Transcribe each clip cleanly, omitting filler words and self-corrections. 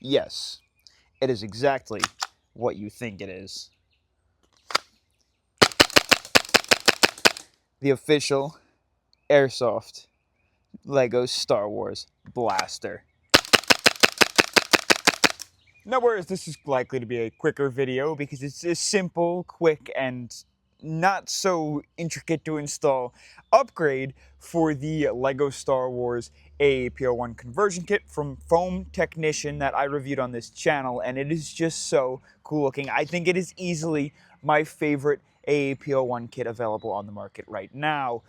Yes, it is exactly what you think it is. The official Airsoft LEGO Star Wars blaster. Now, whereas this is likely to be a quicker video because it's a simple, quick, and not so intricate to install upgrade for the LEGO Star Wars AAP01 conversion kit from Foam Technician that I reviewed on this channel, and it is just so cool looking. I think it is easily my favorite AAP01 kit available on the market right now.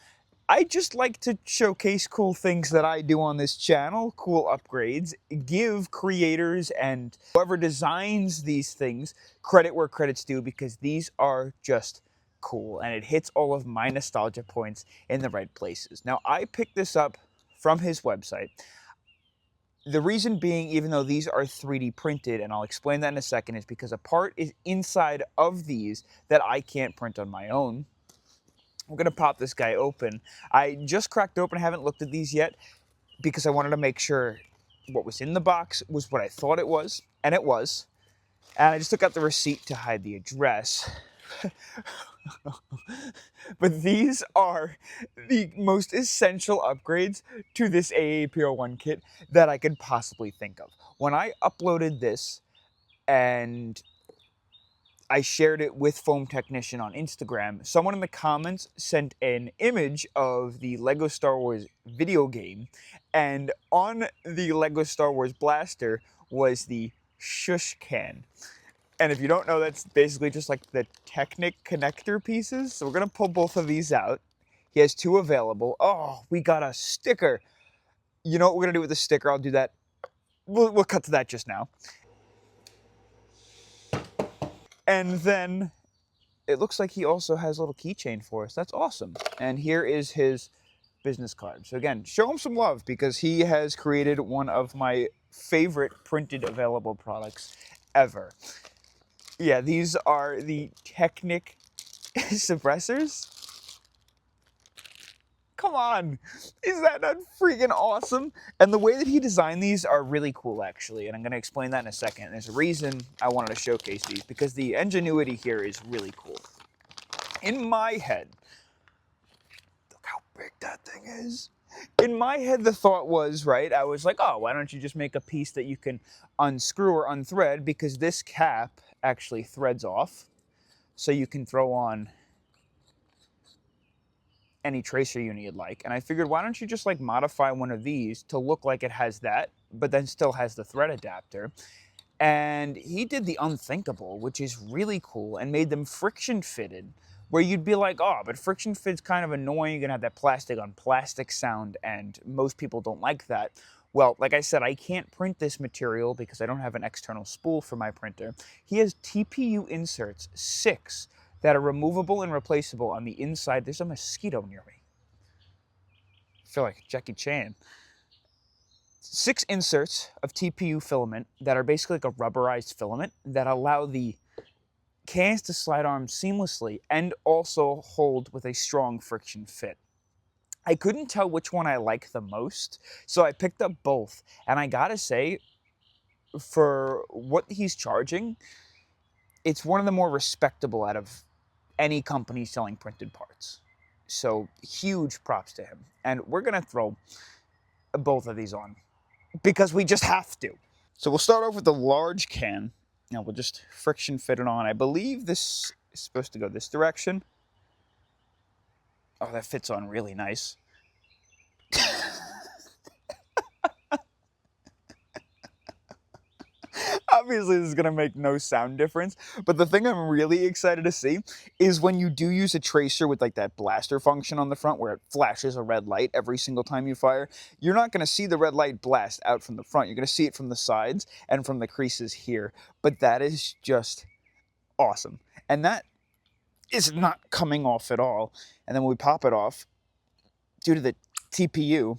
I just like to showcase cool things that I do on this channel, cool upgrades, give creators and whoever designs these things credit where credit's due because these are just cool and it hits all of my nostalgia points in the right places. Now, I picked this up from his website. The reason being, even though these are 3D printed, and I'll explain that in a second, is because a part is inside of these that I can't print on my own. I'm gonna pop this guy open. I just cracked open, I haven't looked at these yet because I wanted to make sure what was in the box was what I thought it was, and it was. And I just took out the receipt to hide the address. But these are the most essential upgrades to this AAP01 kit that I could possibly think of. When I uploaded this and I shared it with Foam Technician on Instagram, someone in the comments sent an image of the LEGO Star Wars video game, and on the LEGO Star Wars blaster was the shush can. And if you don't know, that's basically just like the Technic connector pieces. So we're gonna pull both of these out. He has two available. Oh, we got a sticker. You know what we're gonna do with the sticker? I'll do that. We'll cut to that just now. And then it looks like he also has a little keychain for us. That's awesome. And here is his business card. So again, show him some love because he has created one of my favorite printed available products ever. Yeah, these are the Technic suppressors. Come on, is that not freaking awesome? And the way that he designed these are really cool, actually, and I'm going to explain that in a second. There's a reason I wanted to showcase these, because the ingenuity here is really cool. In my head, look how big that thing is. In my head, the thought was, right, I was like, oh, why don't you just make a piece that you can unscrew or unthread, because this cap actually threads off, so you can throw on any tracer unit you'd like. And I figured, why don't you just like modify one of these to look like it has that, but then still has the thread adapter. And he did the unthinkable, which is really cool, and made them friction fitted, where you'd be like, oh, but friction fit's kind of annoying. You're gonna have that plastic on plastic sound, and most people don't like that. Well, like I said, I can't print this material because I don't have an external spool for my printer. He has TPU inserts, 6, that are removable and replaceable on the inside. There's a mosquito near me. I feel like Jackie Chan. 6 inserts of TPU filament that are basically like a rubberized filament that allow the cans to slide on seamlessly and also hold with a strong friction fit. I couldn't tell which one I like the most, so I picked up both. And I gotta say, for what he's charging, it's one of the more respectable out of any company selling printed parts. So huge props to him. And we're gonna throw both of these on because we just have to. So we'll start off with the large can. Now we'll just friction fit it on. I believe this is supposed to go this direction. Oh, that fits on really nice. Obviously, this is going to make no sound difference, but the thing I'm really excited to see is when you do use a tracer with like that blaster function on the front where it flashes a red light every single time you fire, you're not going to see the red light blast out from the front. You're going to see it from the sides and from the creases here, but that is just awesome. And that is not coming off at all. And then when we pop it off, due to the TPU,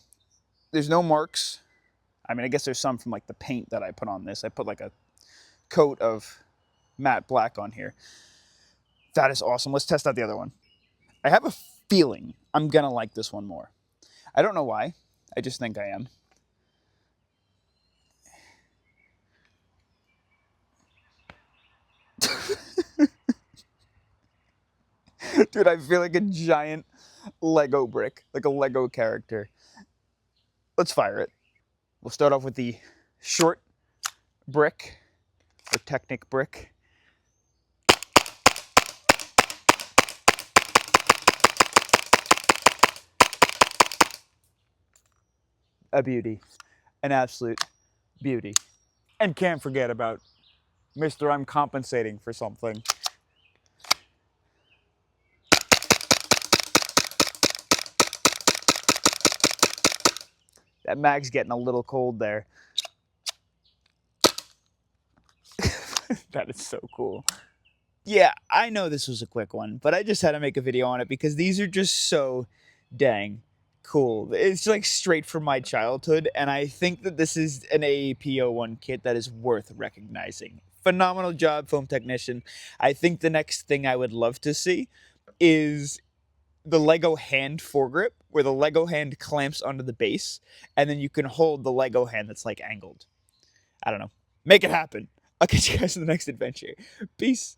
there's no marks. I mean, I guess there's some from like the paint that I put on this. I put like a coat of matte black on here. That is awesome. Let's test out the other one. I have a feeling I'm gonna like this one more. I don't know why. I just think I am. Dude, I feel like a giant Lego brick, like a Lego character. Let's fire it. We'll start off with the short brick, or Technic brick. A beauty. An absolute beauty. And can't forget about Mr. I'm compensating for something. That mag's getting a little cold there. That is so cool. Yeah, I know this was a quick one, but I just had to make a video on it because these are just so dang cool. It's like straight from my childhood, and I think that this is an AAP01 kit that is worth recognizing. Phenomenal job, foam technician. I think the next thing I would love to see is the Lego hand foregrip, where the Lego hand clamps onto the base, and then you can hold the Lego hand that's like angled. I don't know. Make it happen. I'll catch you guys in the next adventure. Peace.